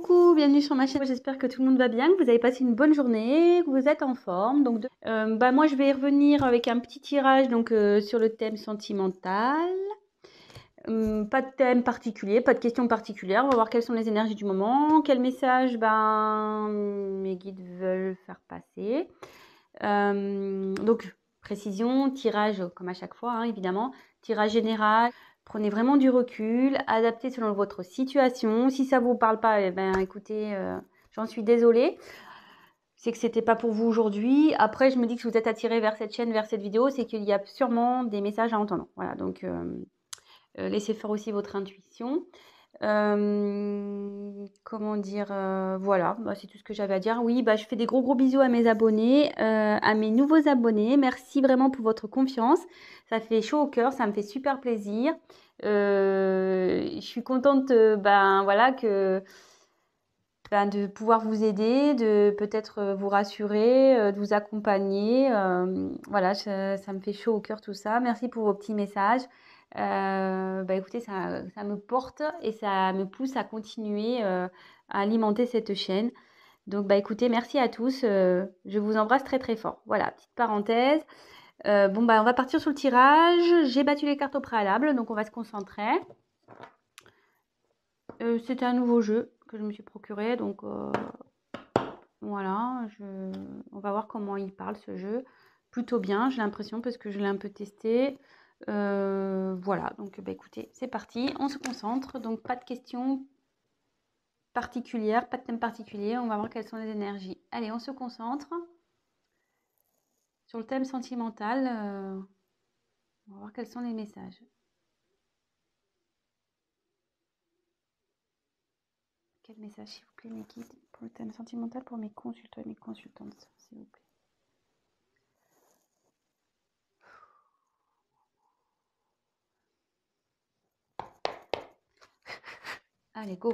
Coucou, bienvenue sur ma chaîne. J'espère que tout le monde va bien, que vous avez passé une bonne journée, que vous êtes en forme. Donc, moi, je vais revenir avec un petit tirage sur le thème sentimental. Pas de thème particulier, pas de questions particulières. On va voir quelles sont les énergies du moment, quel message mes guides veulent faire passer. Précision, tirage comme à chaque fois, hein, évidemment. Tirage général. Prenez vraiment du recul, adaptez selon votre situation. Si ça ne vous parle pas, écoutez, j'en suis désolée. C'est que c'était pas pour vous aujourd'hui. Après, je me dis que si vous êtes attiré vers cette chaîne, vers cette vidéo, c'est qu'il y a sûrement des messages à entendre. Voilà, donc laissez faire aussi votre intuition. Comment dire, voilà, c'est tout ce que j'avais à dire. Oui, je fais des gros bisous à mes abonnés, à mes nouveaux abonnés. Merci vraiment pour votre confiance. Ça fait chaud au cœur, ça me fait super plaisir. Je suis contente, voilà, de pouvoir vous aider, de peut-être vous rassurer, de vous accompagner. Voilà, ça me fait chaud au cœur tout ça. Merci pour vos petits messages. Écoutez, ça me porte et ça me pousse à continuer à alimenter cette chaîne. Donc, écoutez, merci à tous. Je vous embrasse très très fort. Voilà, petite parenthèse. On va partir sur le tirage. J'ai battu les cartes au préalable, donc on va se concentrer. C'était un nouveau jeu que je me suis procuré, donc voilà. On va voir comment il parle ce jeu. Plutôt bien, j'ai l'impression, parce que je l'ai un peu testé. Voilà, donc écoutez, c'est parti, on se concentre. Donc pas de questions particulières, pas de thème particulier, on va voir quelles sont les énergies. Allez, on se concentre sur le thème sentimental. On va voir quels sont les messages. Quel message, s'il vous plaît, mes guides, pour le thème sentimental, pour mes consultants et mes consultantes, s'il vous plaît. Allez, go.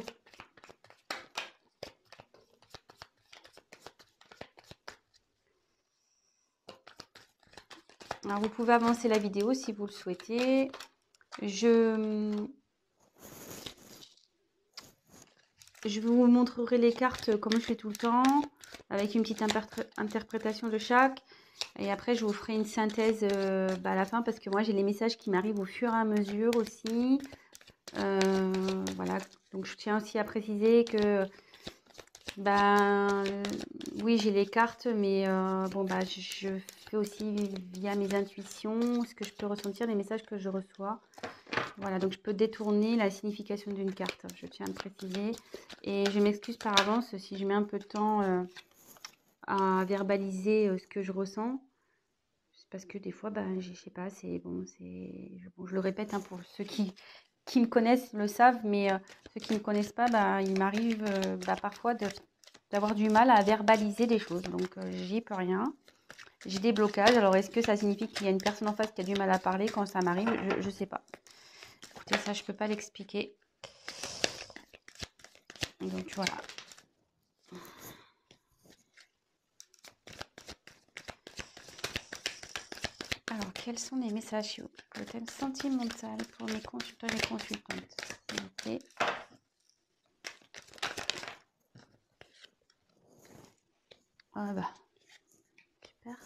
Alors, vous pouvez avancer la vidéo si vous le souhaitez. Je vous montrerai les cartes comme je fais tout le temps, avec une petite interprétation de chaque. Et après, je vous ferai une synthèse à la fin, parce que moi, j'ai les messages qui m'arrivent au fur et à mesure aussi. Voilà, donc je tiens aussi à préciser que oui, j'ai les cartes, mais je fais aussi via mes intuitions ce que je peux ressentir, les messages que je reçois. Voilà, donc je peux détourner la signification d'une carte, je tiens à le préciser. Et je m'excuse par avance si je mets un peu de temps à verbaliser ce que je ressens. C'est parce que des fois, je sais pas, je le répète, hein, pour ceux qui me connaissent le savent, mais ceux qui ne me connaissent pas, il m'arrive parfois d'avoir du mal à verbaliser des choses. Donc, j'y peux rien. J'ai des blocages. Alors, est-ce que ça signifie qu'il y a une personne en face qui a du mal à parler quand ça m'arrive? Je ne sais pas. Écoutez, ça, je ne peux pas l'expliquer. Donc, voilà. Alors, quels sont les messages pour le thème sentimental pour mes consultants et mes consultantes, s'il vous plaît? Super.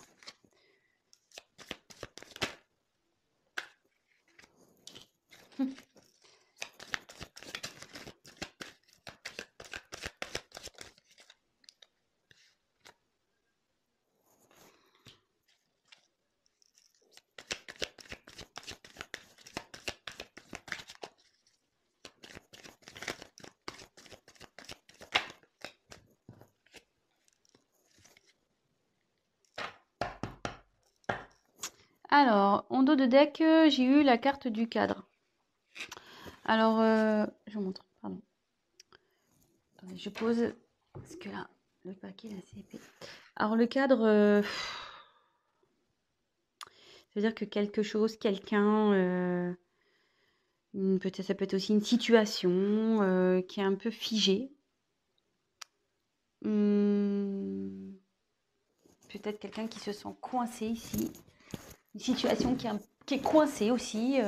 Alors, en dos de deck, j'ai eu la carte du cadre. Alors, je vous montre, pardon. Attendez, je pose, parce que là, le paquet est assez épais. Alors, le cadre, c'est-à-dire que quelque chose, quelqu'un, peut-être, ça peut être aussi une situation qui est un peu figée. Peut-être quelqu'un qui se sent coincé ici. Une situation qui est coincée aussi.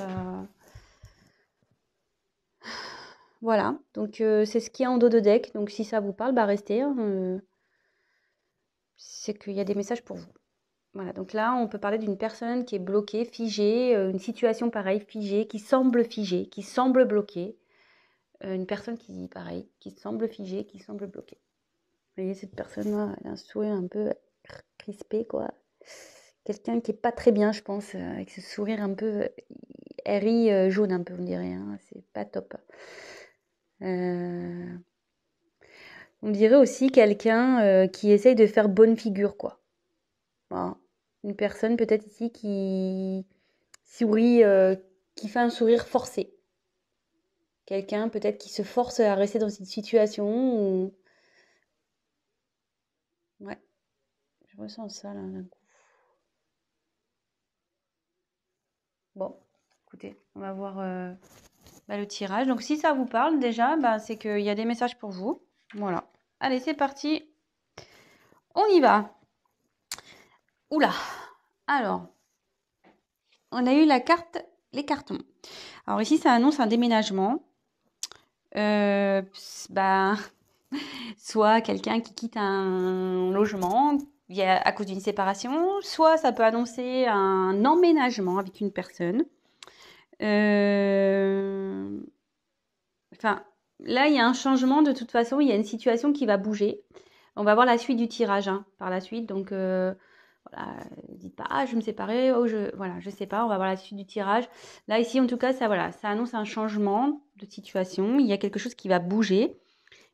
Voilà, donc c'est ce qu'il y a en dos de deck. Donc si ça vous parle, bah restez, hein, c'est qu'il y a des messages pour vous. Voilà, donc là, on peut parler d'une personne qui est bloquée, figée, une situation pareille, figée, qui semble bloquée. Une personne qui, pareil, qui semble figée, qui semble bloquée. Vous voyez, cette personne-là, elle a un sourire un peu crispé, quoi. Quelqu'un qui est pas très bien, je pense, avec ce sourire un peu elle rit jaune un peu, on dirait, hein. C'est pas top. Euh, On dirait aussi quelqu'un qui essaye de faire bonne figure, quoi. Voilà. Une personne peut-être ici qui sourit, qui fait un sourire forcé. Quelqu'un peut-être qui se force à rester dans cette situation. Ouais, je ressens ça là d'un coup. Bon, écoutez, on va voir le tirage. Donc si ça vous parle déjà, bah, c'est qu'il y a des messages pour vous. Voilà. Allez, c'est parti. On y va. Oula. Alors, on a eu les cartons. Alors ici, ça annonce un déménagement. Bah, soit quelqu'un qui quitte un logement à cause d'une séparation, soit ça peut annoncer un emménagement avec une personne. Enfin, là, il y a un changement de toute façon, il y a une situation qui va bouger. On va voir la suite du tirage hein, par la suite. Donc, voilà, dites pas, ah, je vais me séparer, oh, voilà, je sais pas, on va voir la suite du tirage. Là, ici, en tout cas, ça, voilà, ça annonce un changement de situation. Il y a quelque chose qui va bouger.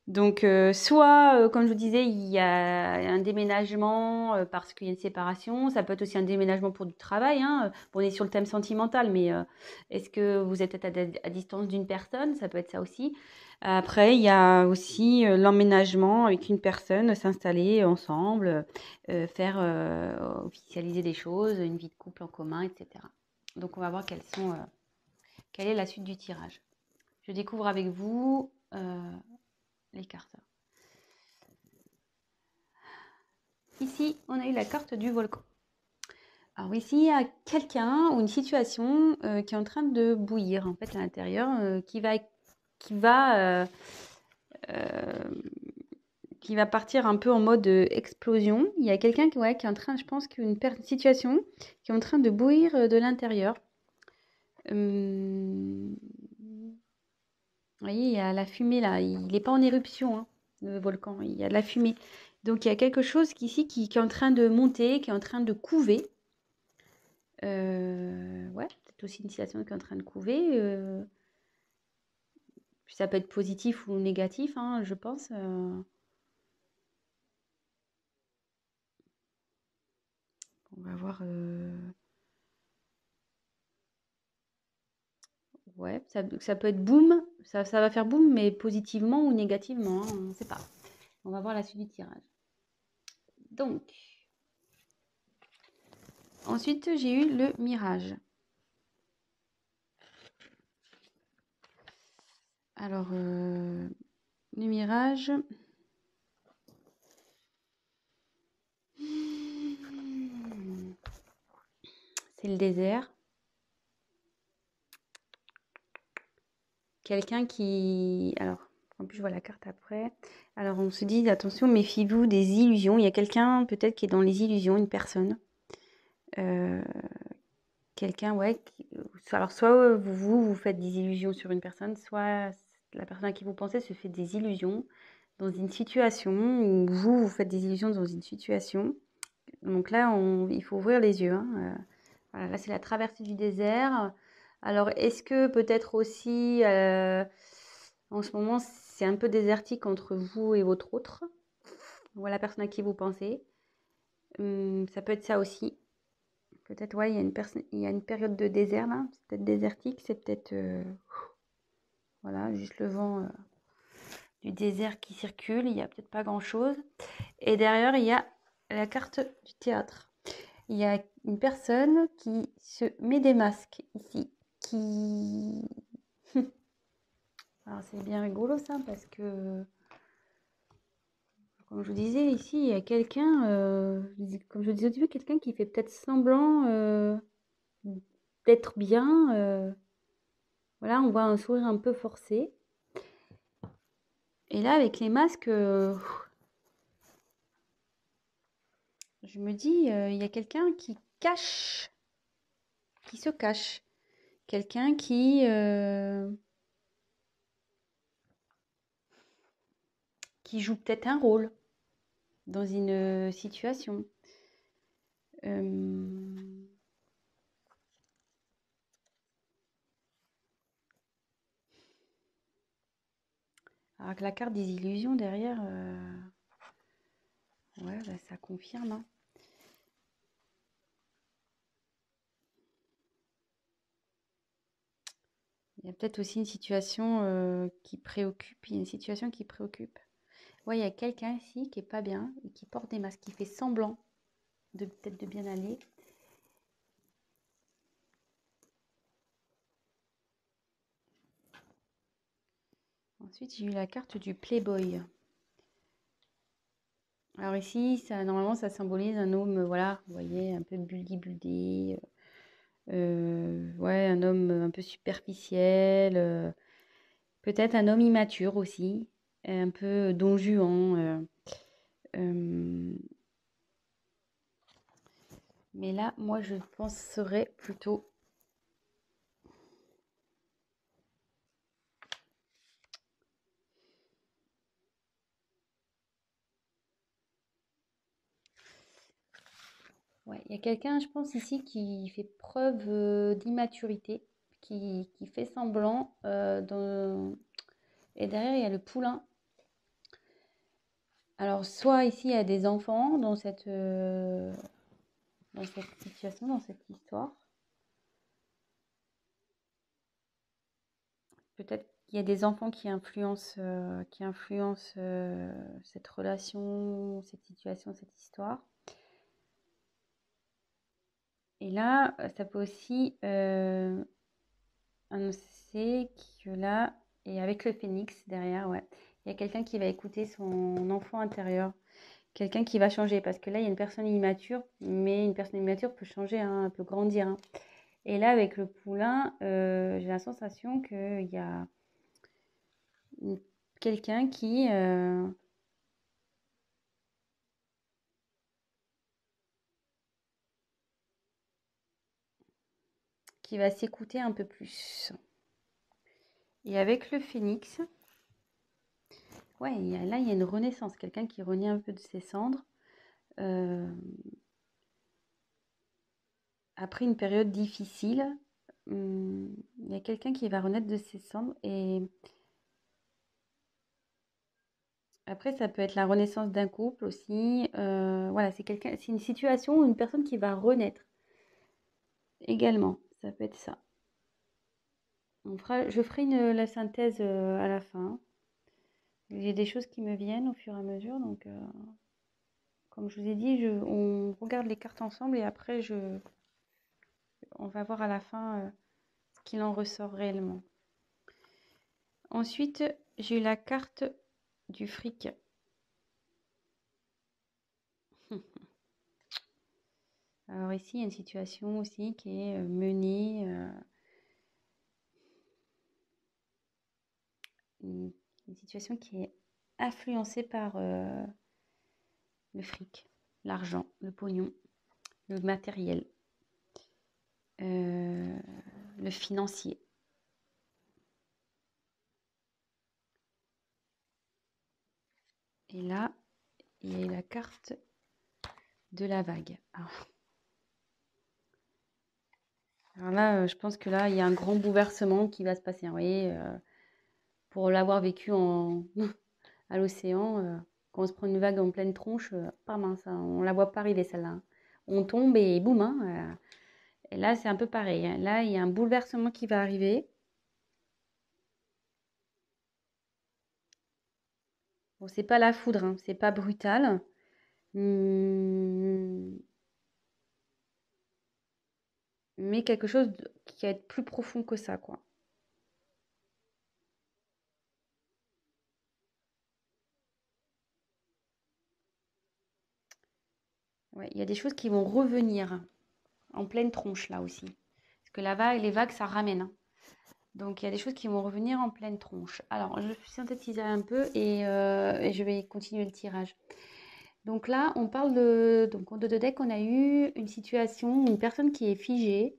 Donc, soit, comme je vous disais, il y a un déménagement parce qu'il y a une séparation. Ça peut être aussi un déménagement pour du travail. Hein. Bon, on est sur le thème sentimental, mais est-ce que vous êtes à distance d'une personne? Ça peut être ça aussi. Après, il y a aussi l'emménagement avec une personne, s'installer ensemble, faire officialiser des choses, une vie de couple en commun, etc. Donc, on va voir quelle est la suite du tirage. Je découvre avec vous les cartes. Ici, on a eu la carte du volcan. Alors ici, il y a quelqu'un ou une situation qui est en train de bouillir en fait à l'intérieur, euh, euh, qui va partir un peu en mode explosion. Il y a quelqu'un qui est en train, je pense qu'une situation qui est en train de bouillir de l'intérieur. Vous voyez, il y a la fumée là. Il n'est pas en éruption, hein, le volcan. Il y a de la fumée. Donc il y a quelque chose ici qui est en train de monter, qui est en train de couver. Ouais, peut-être aussi une situation qui est en train de couver. Puis ça peut être positif ou négatif, hein, je pense. On va voir. Ouais, ça peut être boum. Ça va faire boum, mais positivement ou négativement, hein, on ne sait pas. On va voir la suite du tirage. Donc, ensuite, j'ai eu le mirage. Alors, le mirage. C'est le désert. Quelqu'un qui... Alors, en plus, je vois la carte après. Alors, on se dit, attention, méfiez-vous des illusions. Il y a quelqu'un, peut-être, qui est dans les illusions, une personne. Euh, Quelqu'un, ouais. Alors, soit vous faites des illusions sur une personne, soit la personne à qui vous pensez se fait des illusions dans une situation, ou vous faites des illusions dans une situation. Donc là, il faut ouvrir les yeux. Hein. Voilà, là, c'est la traversée du désert. Alors, est-ce que peut-être aussi, en ce moment, c'est un peu désertique entre vous et votre autre, ou la personne à qui vous pensez. Ça peut être ça aussi. Peut-être, ouais, il y a une période de désert là. C'est peut-être désertique, c'est peut-être, voilà, juste le vent du désert qui circule. Il n'y a peut-être pas grand-chose. Et derrière, il y a la carte du théâtre. Il y a une personne qui se met des masques ici, qui... Alors c'est bien rigolo ça, parce que, comme je vous disais, ici, il y a quelqu'un, comme je vous disais au début, quelqu'un qui fait peut-être semblant d'être bien. Voilà, on voit un sourire un peu forcé. Et là, avec les masques, je me dis, il y a quelqu'un qui se cache. Quelqu'un qui joue peut-être un rôle dans une situation. Alors que la carte des illusions derrière, ouais, bah, ça confirme, hein. Il y a peut-être aussi une situation qui préoccupe. Il y a une situation qui préoccupe. Ouais, il y a quelqu'un ici qui est pas bien et qui porte des masques, qui fait semblant de peut-être de bien aller. Ensuite, j'ai eu la carte du Playboy. Alors ici, ça, normalement, ça symbolise un homme, voilà, vous voyez, un peu buldy-buldy. Ouais, un homme un peu superficiel. Peut-être un homme immature aussi, un peu don Juan. Mais là, moi, je penserais plutôt... Ouais, il y a quelqu'un, je pense, ici qui fait preuve d'immaturité, qui fait semblant. Et derrière, il y a le poulain. Alors, soit ici, il y a des enfants dans cette situation, dans cette histoire. Peut-être qu'il y a des enfants qui influencent cette relation, cette situation, cette histoire. Et là, ça peut aussi annoncer que là, et avec le phénix derrière, ouais, il y a quelqu'un qui va écouter son enfant intérieur, quelqu'un qui va changer, parce que là, il y a une personne immature, mais une personne immature peut changer, hein, peut grandir, hein. Et là, avec le poulain, j'ai la sensation qu'il y a quelqu'un qui va s'écouter un peu plus. Et avec le phénix, ouais, là, il y a une renaissance, quelqu'un qui renaît un peu de ses cendres. Après une période difficile, il y a quelqu'un qui va renaître de ses cendres. Et après, ça peut être la renaissance d'un couple aussi. Voilà, c'est une situation ou une personne qui va renaître également. Ça peut être ça. Je ferai la synthèse à la fin. J'ai des choses qui me viennent au fur et à mesure. Donc, comme je vous ai dit, on regarde les cartes ensemble et après, on va voir à la fin ce qu'il en ressort réellement. Ensuite, j'ai eu la carte du fric. Alors ici, il y a une situation aussi qui est menée, une situation qui est influencée par le fric, l'argent, le pognon, le matériel, le financier. Et là, il y a la carte de la vague. Alors là, je pense que là, il y a un grand bouleversement qui va se passer. Vous voyez, pour l'avoir vécu à l'océan, quand on se prend une vague en pleine tronche, pas mince, hein, on la voit pas arriver celle-là, hein. On tombe et boum, hein, et là, c'est un peu pareil, hein. Là, il y a un bouleversement qui va arriver. Bon, c'est pas la foudre, hein, c'est pas brutal. Mais quelque chose qui va être plus profond que ça, quoi. Ouais, il y a des choses qui vont revenir en pleine tronche, là aussi. Parce que les vagues, ça ramène, hein. Donc, il y a des choses qui vont revenir en pleine tronche. Alors, je vais synthétiser un peu et je vais continuer le tirage. Donc là, on parle de... Donc, en deux de deck, on a eu une situation, une personne qui est figée.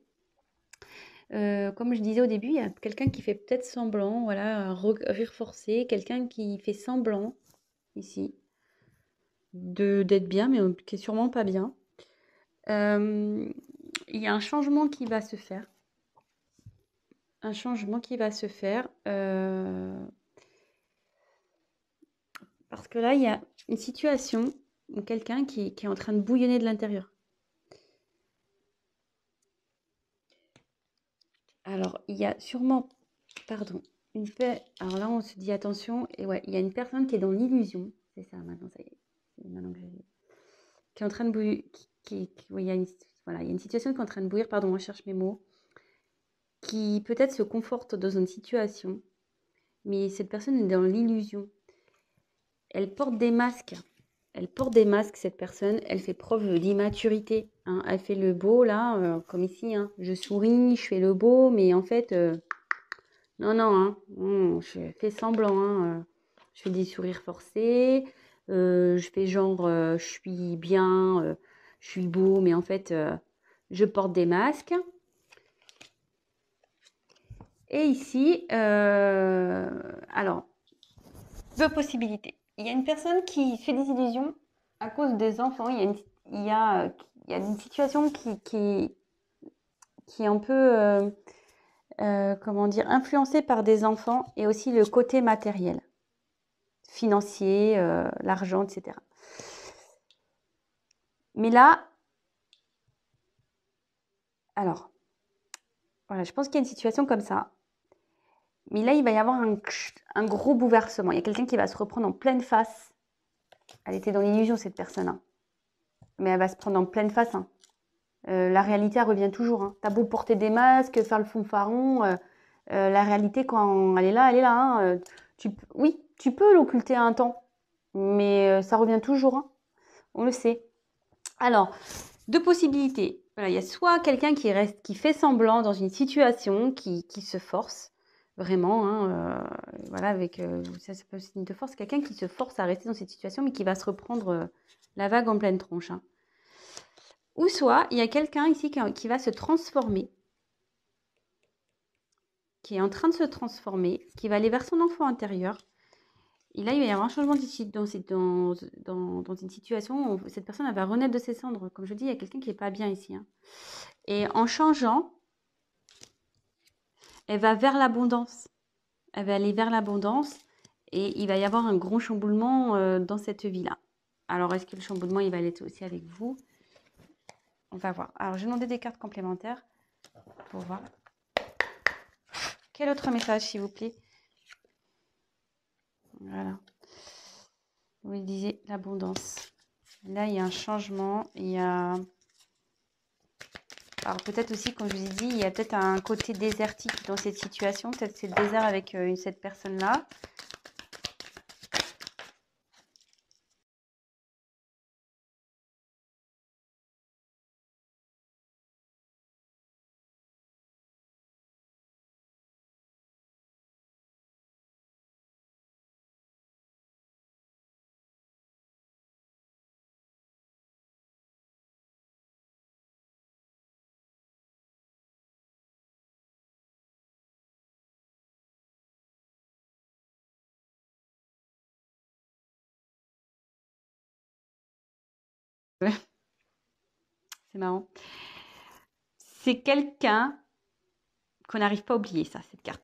Comme je disais au début, il y a quelqu'un qui fait peut-être semblant, voilà, rire forcé, quelqu'un qui fait semblant, ici, d'être bien, mais qui est sûrement pas bien. Il y a un changement qui va se faire. Un changement qui va se faire. Parce que là, il y a une situation où quelqu'un qui est en train de bouillonner de l'intérieur. Alors, il y a sûrement, pardon, alors là, on se dit attention, et ouais, il y a une personne qui est dans l'illusion. C'est ça, maintenant, ça y est. Maintenant que qui est en train de bouillir, oui, il y a voilà, il y a une situation qui est en train de bouillir, pardon, je cherche mes mots, qui peut-être se conforte dans une situation, mais cette personne est dans l'illusion. Elle porte des masques. Elle porte des masques, cette personne. Elle fait preuve d'immaturité, hein. Elle fait le beau, là, comme ici, hein. Je souris, je fais le beau, mais en fait, non, non, hein. Je fais semblant, hein. Je fais des sourires forcés. Je fais genre, je suis bien, je suis beau, mais en fait, je porte des masques. Et ici, alors, deux possibilités. Il y a une personne qui fait des illusions à cause des enfants. Il y a une situation qui est un peu, comment dire, influencée par des enfants et aussi le côté matériel, financier, l'argent, etc. Mais là, alors, voilà, je pense qu'il y a une situation comme ça. Mais là, il va y avoir un gros bouleversement. Il y a quelqu'un qui va se reprendre en pleine face. Elle était dans l'illusion, cette personne, hein. Mais elle va se prendre en pleine face, hein. La réalité, elle revient toujours, hein. T'as beau porter des masques, faire le fanfaron, la réalité, quand elle est là, hein. Oui, tu peux l'occulter un temps, mais ça revient toujours, hein. On le sait. Alors, deux possibilités. Voilà, il y a soit quelqu'un qui fait semblant dans une situation, qui se force, vraiment, hein, voilà, ça peut être signe de force, quelqu'un qui se force à rester dans cette situation, mais qui va se reprendre la vague en pleine tronche, hein. Ou soit, il y a quelqu'un ici qui va se transformer, qui est en train de se transformer, qui va aller vers son enfant intérieur. Et là, il va y avoir un changement dans une situation où cette personne elle va renaître de ses cendres. Comme je dis, il y a quelqu'un qui n'est pas bien ici, hein. Et en changeant, elle va vers l'abondance. Elle va aller vers l'abondance et il va y avoir un gros chamboulement dans cette vie-là. Alors, est-ce que le chamboulement, il va aller aussi avec vous? On va voir. Alors, je vais demander des cartes complémentaires pour voir. Quel autre message, s'il vous plaît? Voilà. Vous le disiez, l'abondance. Là, il y a un changement. Il y a... Alors, peut-être aussi, comme je vous ai dit, il y a peut-être un côté désertique dans cette situation. Peut-être c'est le désert avec cette personne-là. C'est marrant. C'est quelqu'un qu'on n'arrive pas à oublier, ça, cette carte.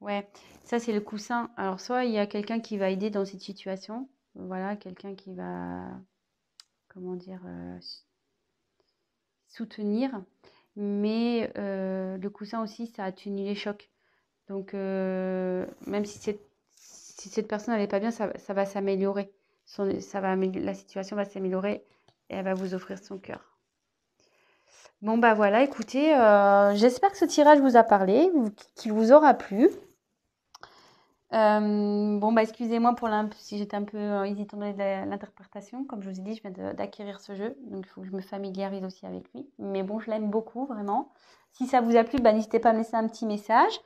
Ouais, ça c'est le coussin. Alors soit il y a quelqu'un qui va aider dans cette situation, voilà, quelqu'un qui va, comment dire, soutenir, mais le coussin aussi, ça atténue les chocs. Donc même si cette personne n'allait pas bien, ça va s'améliorer. La situation va s'améliorer et elle va vous offrir son cœur. Bon bah voilà, écoutez, j'espère que ce tirage vous a parlé, qu'il vous aura plu. Bon, bah, excusez-moi pour si j'étais un peu hésitante dans l'interprétation. Comme je vous ai dit, je viens d'acquérir ce jeu, donc il faut que je me familiarise aussi avec lui. Mais bon, je l'aime beaucoup, vraiment. Si ça vous a plu, bah, n'hésitez pas à me laisser un petit message.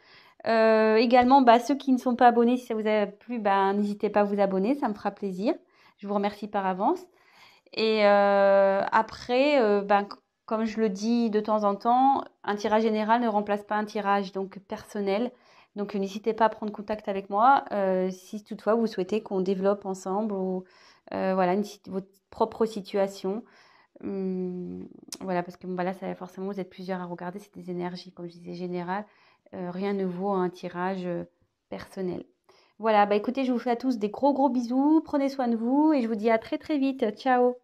Également, bah, ceux qui ne sont pas abonnés, si ça vous a plu, bah, n'hésitez pas à vous abonner, ça me fera plaisir. Je vous remercie par avance. Et après, comme je le dis de temps en temps, un tirage général ne remplace pas un tirage donc personnel. Donc n'hésitez pas à prendre contact avec moi si toutefois vous souhaitez qu'on développe ensemble ou voilà votre propre situation. Voilà, parce que bon, bah là, forcément, vous êtes plusieurs à regarder, c'est des énergies, comme je disais, générales. Rien ne vaut un tirage personnel. Voilà, bah écoutez, je vous fais à tous des gros gros bisous, prenez soin de vous et je vous dis à très très vite. Ciao!